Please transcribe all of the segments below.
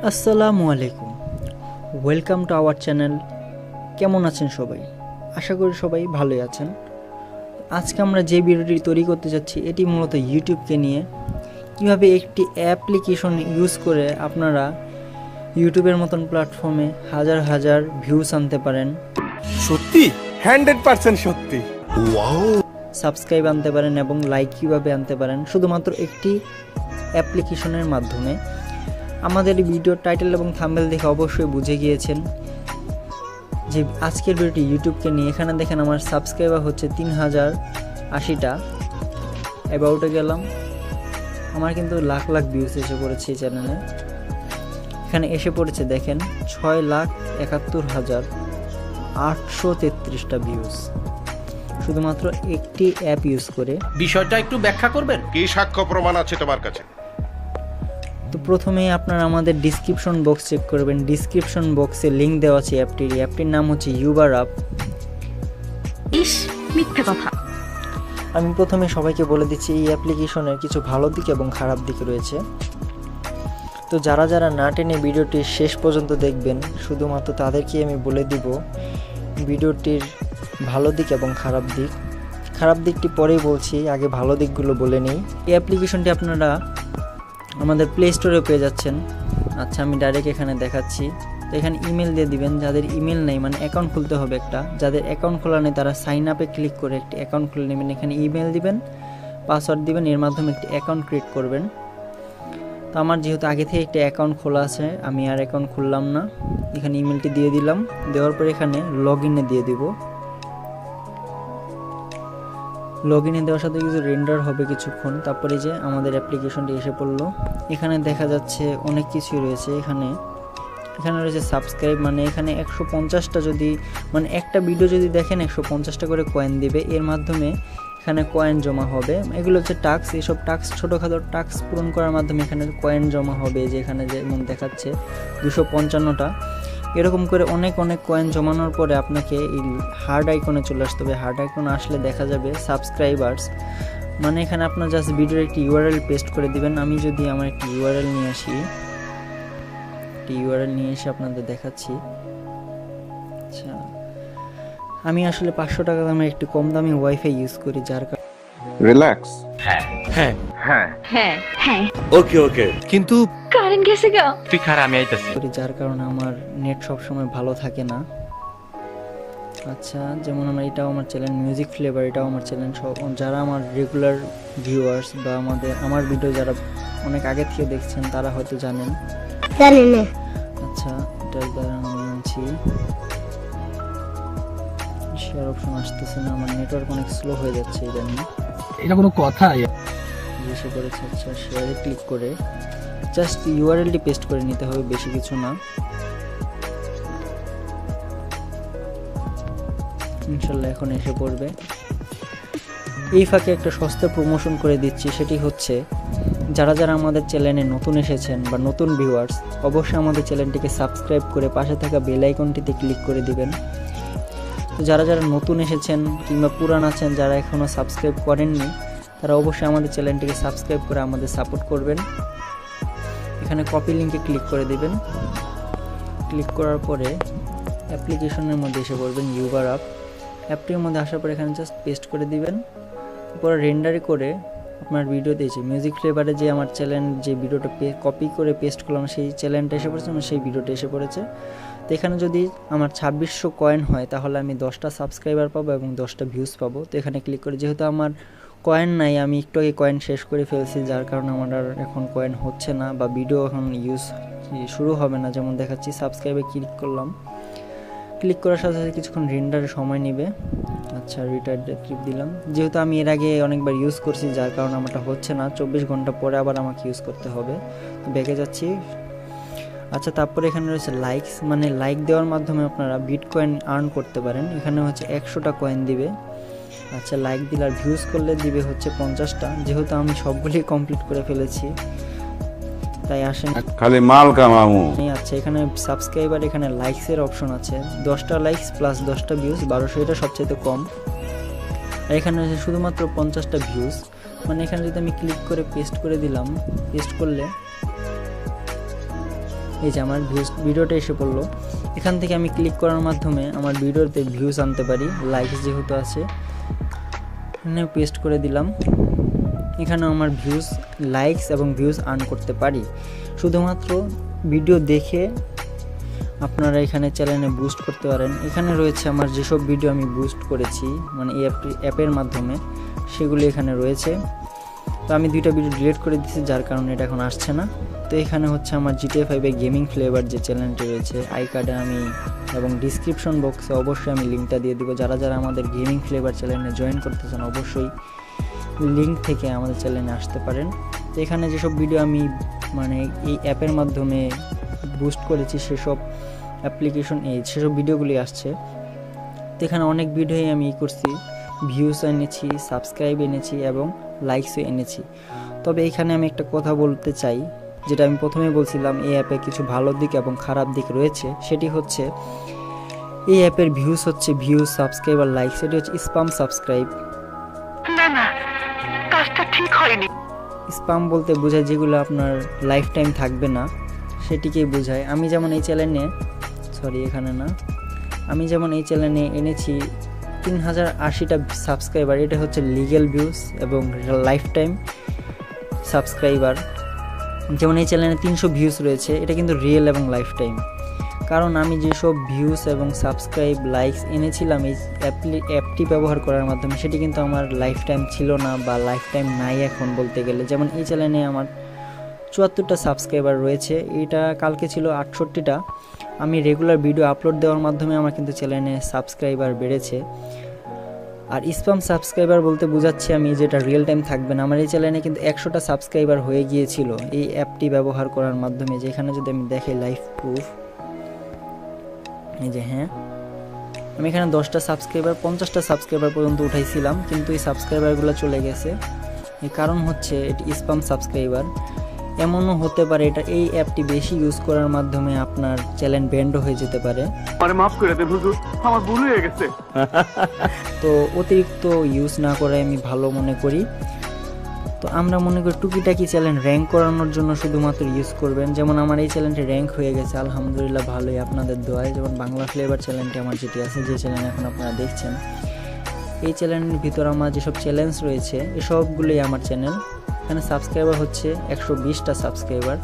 আসসালামু আলাইকুম, welcome to our channel. কেমন আছেন সবাই? আশা করি সবাই ভালোই আছেন। আজকে আমরা যে ভিডিওটি তৈরি করতে যাচ্ছি এটি মূলত ইউটিউবকে নিয়ে, কিভাবে একটি অ্যাপ্লিকেশন ইউজ করে আপনারা ইউটিউবের মতন প্ল্যাটফর্মে হাজার হাজার ভিউজ আনতে পারেন। সত্যি 100% সত্যি। ওয়াও! সাবস্ক্রাইব আনতে পারেন এবং লাইক কীভাবে আনতে পারেন শুধুমাত্র একটি অ্যাপ্লিকেশনের মাধ্যমে। আমাদের এই ভিডিওর টাইটেল এবং থাম্বনেল দেখে অবশ্যই বুঝে গিয়েছেন যে আজকের ভিডিওটি ইউটিউবকে নিয়ে। এখানে দেখেন আমার সাবস্ক্রাইবার হচ্ছে 3080টা। অ্যাবাউটে গেলাম, আমার কিন্তু লাখ লাখ ভিউজ এসে পড়েছে এই চ্যানেলে। এখানে এসে পড়েছে দেখেন 6,71,833টা ভিউজ শুধুমাত্র একটি অ্যাপ ইউজ করে। বিষয়টা একটু ব্যাখ্যা করবেন? কি সাক্ষ্য প্রমাণ আছে তোমার কাছে? তো প্রথমেই আপনারা আমাদের ডিসক্রিপশন বক্স চেক করবেন। ডিসক্রিপশন বক্সে লিঙ্ক দেওয়া আছে অ্যাপটির নাম হচ্ছে ইউবার অ্যাপ। মিথ্যে কথা। আমি প্রথমে সবাইকে বলে দিচ্ছি এই অ্যাপ্লিকেশনের কিছু ভালো দিক এবং খারাপ দিক রয়েছে। তো যারা যারা না টেনে ভিডিওটি শেষ পর্যন্ত দেখবেন শুধুমাত্র তাদেরকে আমি বলে দিব ভিডিওটির ভালো দিক এবং খারাপ দিক। খারাপ দিকটি পরেই বলছি, আগে ভালো দিকগুলো বলে নিই। এই অ্যাপ্লিকেশনটি আপনারা আমাদের প্লে স্টোরে পেয়ে যাচ্ছেন। আচ্ছা, আমি ডাইরেক্ট এখানে দেখাচ্ছি। তো এখানে ইমেল দিয়ে দিবেন। যাদের ইমেল নেই, মানে অ্যাকাউন্ট খুলতে হবে একটা, যাদের অ্যাকাউন্ট খোলা নেই তারা সাইন আপে ক্লিক করে একটি অ্যাকাউন্ট খুলে নেবেন। এখানে ইমেল দিবেন, পাসওয়ার্ড দিবেন, এর মাধ্যমে একটি অ্যাকাউন্ট ক্রিয়েট করবেন। তো আমার যেহেতু আগে থেকে একটা অ্যাকাউন্ট খোলা আছে, আমি আর অ্যাকাউন্ট খুললাম না। এখানে ইমেলটি দিয়ে দিলাম, দেওয়ার পর এখানে লগ ইনে দিয়ে দিব। লগ ইনে দেওয়ার সাথে কিছু রেন্ডার হবে কিছুক্ষণ, তারপরে যে আমাদের অ্যাপ্লিকেশনটি এসে পড়লো। এখানে দেখা যাচ্ছে অনেক কিছুই রয়েছে। এখানে রয়েছে সাবস্ক্রাইব, মানে এখানে 150টা যদি, মানে একটা ভিডিও যদি দেখেন 150টা করে কয়েন দিবে। এর মাধ্যমে এখানে কয়েন জমা হবে। এগুলো হচ্ছে টাস্ক। এইসব টাস্ক, ছোটোখাটো টাস্ক পূরণ করার মাধ্যমে এখানে কয়েন জমা হবে। যে এখানে যেমন দেখাচ্ছে 255টা। এরকম করে অনেক অনেক কয়েন জমানোর পরে আপনাকে এই হার্ড আইকনে চলে আসতে হবে। হার্ড আইকনে আসলে দেখা যাবে সাবস্ক্রাইবার্স, মানে এখানে আপনার জাস্ট ভিডিওর একটি ইউআরএল পেস্ট করে দিবেন। আমি যদি আমার একটি ইউআরএল নিয়ে আসি, আপনাদের দেখাচ্ছি। আচ্ছা, আমি আসলে 500 টাকা দামের একটি কম দামি ওয়াইফাই ইউজ করি, যার কারণে রিল্যাক্স। হ্যাঁ হ্যাঁ হ্যাঁ হ্যাঁ ওকে ওকে, কিন্তু কারেন্ট গেছে গা। তুই খারাপ, আমি আইতাছি। যার কারণে আমার নেট সব সময় ভালো থাকে না। আচ্ছা, যেমন এটাও আমার চ্যানেল মিউজিক ফ্লেভার, এটাও আমার চ্যানেল। সব যারা আমার রেগুলার ভিউয়ার্স বা আমার ভিডিও যারা অনেক আগে থেকে দেখছেন তারা হয়তো জানেন। আচ্ছা, এটার দ্বারা আমি আনছি, শেয়ার অপশন আসতেছে না, আমার নেটওয়ার্ক অনেক স্লো হয়ে যাচ্ছে ইদানিং। এটা কোনো কথা? এসে করেছে। আচ্ছা, শেয়ারে ক্লিক করে জাস্ট ইউআরএলটি পেস্ট করে নিতে হবে, বেশি কিছু না। ইনশাল্লাহ এখন এসে পড়বে। এই ফাঁকে একটা সস্তা প্রমোশন করে দিচ্ছি, সেটি হচ্ছে যারা যারা আমাদের চ্যানেলে নতুন এসেছেন বা নতুন ভিউয়ার্স, অবশ্যই আমাদের চ্যানেলটিকে সাবস্ক্রাইব করে পাশে থাকা বেল আইকনটিতে ক্লিক করে দিবেন। তো যারা যারা নতুন এসেছেন কিংবা পুরান আছেন, যারা এখনও সাবস্ক্রাইব করেননি, তারা অবশ্যই আমাদের চ্যানেলটিকে সাবস্ক্রাইব করে আমাদের সাপোর্ট করবেন। এখানে কপি লিঙ্কে ক্লিক করে দিবেন। ক্লিক করার পরে অ্যাপ্লিকেশনের মধ্যে এসে পড়বেন ইউবার অ্যাপটির মধ্যে আসার পরে এখানে জাস্ট পেস্ট করে দিবেন। পরে রেন্ডারি করে আপনার ভিডিও দিয়েছে মিউজিক ফ্লেভারে যে আমার চ্যানেল, যে ভিডিওটা কপি করে পেস্ট করলাম সেই চ্যানেলটা এসে পড়েছে, সেই ভিডিওটা এসে পড়েছে। তো এখানে যদি আমার 2600 কয়েন হয় তাহলে আমি 10টা সাবস্ক্রাইবার পাবো এবং 10টা ভিউজ পাবো। তো এখানে ক্লিক করে, যেহেতু আমার কয়েন নাই, আমি একটু আগে কয়েন শেষ করে ফেলছি, যার কারণে আমার আর এখন কয়েন হচ্ছে না বা ভিডিও এখন ইউজ শুরু হবে না। যেমন দেখাচ্ছি, সাবস্ক্রাইবে ক্লিক করলাম, ক্লিক করার সাথে সাথে কিছুক্ষণ রেন্ডারের সময় নেবে। আচ্ছা, রিটার্ডে ক্লিক দিলাম। যেহেতু আমি এর আগে অনেকবার ইউজ করছি, যার কারণে আমারটা হচ্ছে না। 24 ঘন্টা পরে আবার আমাকে ইউজ করতে হবে। তো ব্যাকে যাচ্ছি। আচ্ছা, তারপরে এখানে রয়েছে লাইকস, মানে লাইক দেওয়ার মাধ্যমে আপনারা বিটকয়েন আর্ন করতে পারেন। এখানে হচ্ছে 100টা কয়েন দিবে। আচ্ছা, লাইক দিলে আর ভিউজ করলে দিবে হচ্ছে 50টা। যেহেতু আমি সবগুলি কমপ্লিট করে ফেলেছি তাই আসেন খালি মাল কামামু। আচ্ছা, এখানে সাবস্ক্রাইবার, এখানে লাইকসের অপশন আছে। 10টা লাইকস প্লাস 10টা ভিউজ, 1200, এটা সবচেয়ে কম। আর এখানে আছে শুধুমাত্র 50টা ভিউজ। মানে এখানে যদি আমি ক্লিক করে পেস্ট করে দিলাম, পেস্ট করলে এই যে আমার ভিডিওটা এসে পড়লো। এখান থেকে আমি ক্লিক করার মাধ্যমে আমার ভিডিওতে ভিউজ আনতে পারি, লাইকস যেহেতু আছে এখানে পেস্ট করে দিলাম। এখানে আমার ভিউজ, লাইকস এবং ভিউজ আর্ন করতে পারি। শুধুমাত্র ভিডিও দেখে আপনারা এখানে চ্যানেলে বুস্ট করতে পারেন। এখানে রয়েছে আমার যেসব ভিডিও আমি বুস্ট করেছি মানে এই অ্যাপের মাধ্যমে, সেগুলি এখানে রয়েছে। তো আমি 2টা ভিডিও ডিলিট করে দিয়েছি, যার কারণে এটা এখন আসছে না। তো এখানে হচ্ছে আমার GTA 5 এর গেমিং ফ্লেভার যে চ্যানেলটি রয়েছে, আই কার্ডে আমি এবং ডিসক্রিপশন বক্সে অবশ্যই আমি লিঙ্কটা দিয়ে দিব। যারা যারা আমাদের গেমিং ফ্লেভার চ্যানেলে জয়েন করতে চান অবশ্যই লিঙ্ক থেকে আমাদের চ্যানেলে আসতে পারেন। তো এখানে যেসব ভিডিও আমি মানে এই অ্যাপের মাধ্যমে বুস্ট করেছি সেসব সেসব ভিডিওগুলি আসছে। তো এখানে অনেক ভিডিওই আমি করছি, ভিউজ এনেছি, সাবস্ক্রাইব এনেছি এবং লাইকসও এনেছি। তবে এখানে আমি একটা কথা বলতে চাই, যেটা আমি প্রথমে বলছিলাম এই অ্যাপে কিছু ভালো দিক এবং খারাপ দিক রয়েছে। সেটি হচ্ছে এই অ্যাপের ভিউজ, সাবস্ক্রাইব আর লাইক, সেটি হচ্ছে স্প্যাম সাবস্ক্রাইব। স্প্যাম বলতে বোঝায় যেগুলো আপনার লাইফ টাইম থাকবে না, সেটিকেই বোঝায়। আমি যেমন এই চ্যানেলে এনেছি 3080টা সাবস্ক্রাইবার, এটা হচ্ছে লিগ্যাল ভিউজ এবং লাইফ টাইম সাবস্ক্রাইবার। যেমন এই চ্যানেলে 300 ভিউজ রয়েছে, এটা কিন্তু রিয়েল এবং লাইফ টাইম। কারণ আমি যেসব ভিউজ এবং সাবস্ক্রাইব লাইকস এনেছিলাম এই অ্যাপটি ব্যবহার করার মাধ্যমে, সেটি কিন্তু আমার লাইফ টাইম ছিল না বা লাইফ টাইম নাই এখন বলতে গেলে। যেমন এই চ্যানেলে আমার 74টা সাবস্ক্রাইবার রয়েছে, এটা কালকে ছিল 68টা। আমি রেগুলার ভিডিও আপলোড দেওয়ার মাধ্যমে আমার কিন্তু চ্যানেলে সাবস্ক্রাইবার বেড়েছে। আর স্প্যাম সাবস্ক্রাইবার বলতে বোঝাচ্ছি আমি যেটা রিয়েল টাইম থাকবে না। আমার এই চ্যানেলে কিন্তু 100টা সাবস্ক্রাইবার হয়ে গিয়েছিল এই অ্যাপটি ব্যবহার করার মাধ্যমে। যেখানে যদি আমি দেখাই লাইভ প্রুফ, এই যে হ্যাঁ, আমি এখানে 10টা সাবস্ক্রাইবার 50টা সাবস্ক্রাইবার পর্যন্ত উঠাইছিলাম, কিন্তু এই সাবস্ক্রাইবারগুলো চলে গেছে। এর কারণ হচ্ছে এটি স্প্যাম সাবস্ক্রাইবার। এমনও হতে পারে এই অ্যাপটি বেশি ইউজ করার মাধ্যমে আপনার চ্যানেল ব্যান্ড হয়ে যেতে পারে। মাফ করে দেন হুজুর, আমার ভুল হয়ে গেছে। তো অতিরিক্ত ইউজ না করে আমি ভালো মনে করি। তো আমরা মনে করি টুকিটাকি চ্যানেল র্যাঙ্ক করানোর জন্য শুধুমাত্র ইউজ করবেন। যেমন আমার এই চ্যানেলটি র্যাঙ্ক হয়ে গেছে আলহামদুলিল্লাহ, ভালোই আপনাদের দোয়ায়। যেমন বাংলা ফ্লেভার চ্যানেলটি আমার যেটি আছে, যে চ্যানেল এখন আপনারা দেখছেন, এই চ্যানেলের ভিতর আমার যেসব চ্যালেঞ্জ রয়েছে এসবগুলোই আমার চ্যানেল। এখানে সাবস্ক্রাইবার হচ্ছে 120টা সাবস্ক্রাইবার,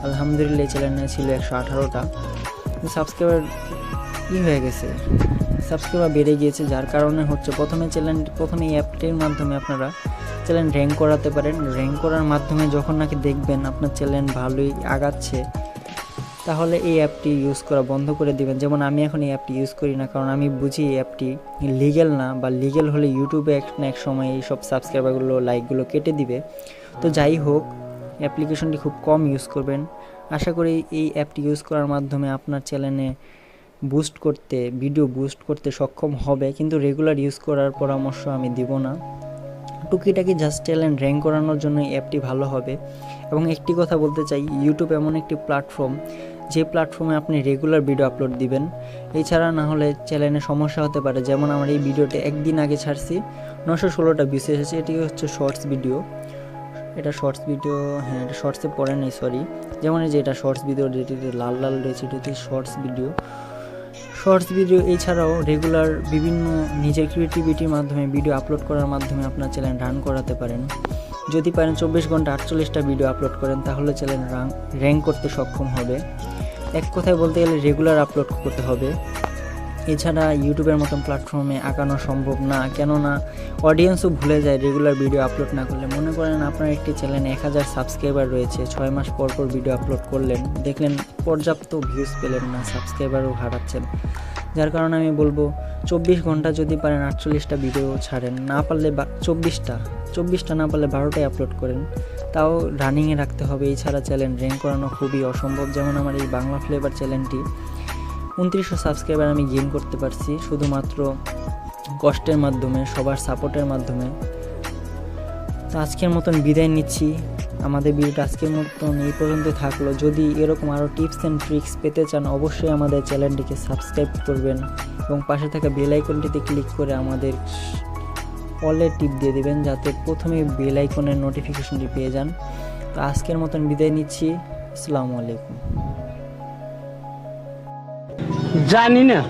আলহামদুলিল্লাহ। এই চ্যানেলে ছিল 118টা। সাবস্ক্রাইবার হয়ে গেছে, সাবস্ক্রাইবার বেড়ে গিয়েছে, যার কারণে হচ্ছে প্রথমে এই অ্যাপটির মাধ্যমে আপনারা চ্যানেল র্যাঙ্ক করাতে পারেন। র্যাঙ্ক করার মাধ্যমে যখন নাকি দেখবেন আপনার চ্যানেল ভালোই আগাচ্ছে, তাহলে এই অ্যাপটি ইউজ করা বন্ধ করে দিবেন। যেমন আমি এখন এই অ্যাপটি ইউজ করি না, কারণ আমি বুঝি এই অ্যাপটি লিগ্যাল না, বা লিগ্যাল হলে ইউটিউবে এক সময় এই সব সাবস্ক্রাইবারগুলো, লাইকগুলো কেটে দিবে। তো যাই হোক, অ্যাপ্লিকেশনটি খুব কম ইউজ করবেন। আশা করি এই অ্যাপটি ইউজ করার মাধ্যমে আপনার চ্যানেলে ভিডিও বুস্ট করতে সক্ষম হবে, কিন্তু রেগুলার ইউজ করার পরামর্শ আমি দিব না। টুকিটাকি জাস্ট চ্যানেল র্যাঙ্ক করানোর জন্য এই অ্যাপটি ভালো হবে। এবং একটি কথা বলতে চাই, ইউটিউব এমন একটি প্ল্যাটফর্ম যে প্ল্যাটফর্মে আপনি রেগুলার ভিডিও আপলোড দিবেন, এছাড়া না হলে চ্যানেলে সমস্যা হতে পারে। যেমন আমার এই ভিডিওটি একদিন আগে ছাড়ছি, 916টা ভিউজ এসেছে। এটি হচ্ছে শর্টস ভিডিও, এটা শর্টস ভিডিও, হ্যাঁ এটা শর্টসে পড়ে নেই, সরি। যেমন এই যে এটা শর্টস ভিডিও, যেটিতে লাল লাল রয়েছে, এটি হচ্ছে শর্টস ভিডিও। এছাড়াও রেগুলার বিভিন্ন নিজের ক্রিয়েটিভিটির মাধ্যমে ভিডিও আপলোড করার মাধ্যমে আপনার চ্যানেল রান করাতে পারেন। যদি পারেন 24 ঘন্টা 48টা ভিডিও আপলোড করেন, তাহলে চ্যানেল র্যাঙ্ক করতে সক্ষম হবে। এক কথায় বলতে গেলে রেগুলার আপলোড করতে হবে। এছাড়া ইউটিউবের মতন প্ল্যাটফর্মে আঁকানো সম্ভব না, কেননা অডিয়েন্সও ভুলে যায় রেগুলার ভিডিও আপলোড না করলে। মনে করেন আপনার একটি চ্যানেলে 1000 সাবস্ক্রাইবার রয়েছে, 6 মাস পর ভিডিও আপলোড করলেন, দেখলেন পর্যাপ্ত ভিউজ পেলেন না, সাবস্ক্রাইবারও হারাচ্ছেন। যার কারণে আমি বলবো 24 ঘন্টা যদি পারেন 48টা ভিডিও ছাড়েন, না পারলে 24টা না পারলে 12টাই আপলোড করেন, তাও রানিংয়ে রাখতে হবে। এছাড়া চ্যানেল র্যাঙ্ক করানো খুবই অসম্ভব। যেমন আমার এই বাংলা ফ্লেভার চ্যানেলটি 2900 সাবস্ক্রাইবার আমি গেইন করতে পারছি শুধুমাত্র কষ্টের মাধ্যমে, সবার সাপোর্টের মাধ্যমে। তো আজকের মতন বিদায় নিচ্ছি। আমাদের ভিডিওটা আজকের মতন এই পর্যন্ত থাকলো। যদি এরকম আরও টিপস অ্যান্ড ট্রিক্স পেতে চান, অবশ্যই আমাদের চ্যানেলটিকে সাবস্ক্রাইব করবেন এবং পাশে থাকা বেল আইকনটিতে ক্লিক করে আমাদের অলে টিপ দিয়ে দেবেন, যাতে প্রথমে বেল আইকনের নোটিফিকেশনটি পেয়ে যান। তো আজকের মতন বিদায় নিচ্ছি। আসসালামু আলাইকুম। জানি না।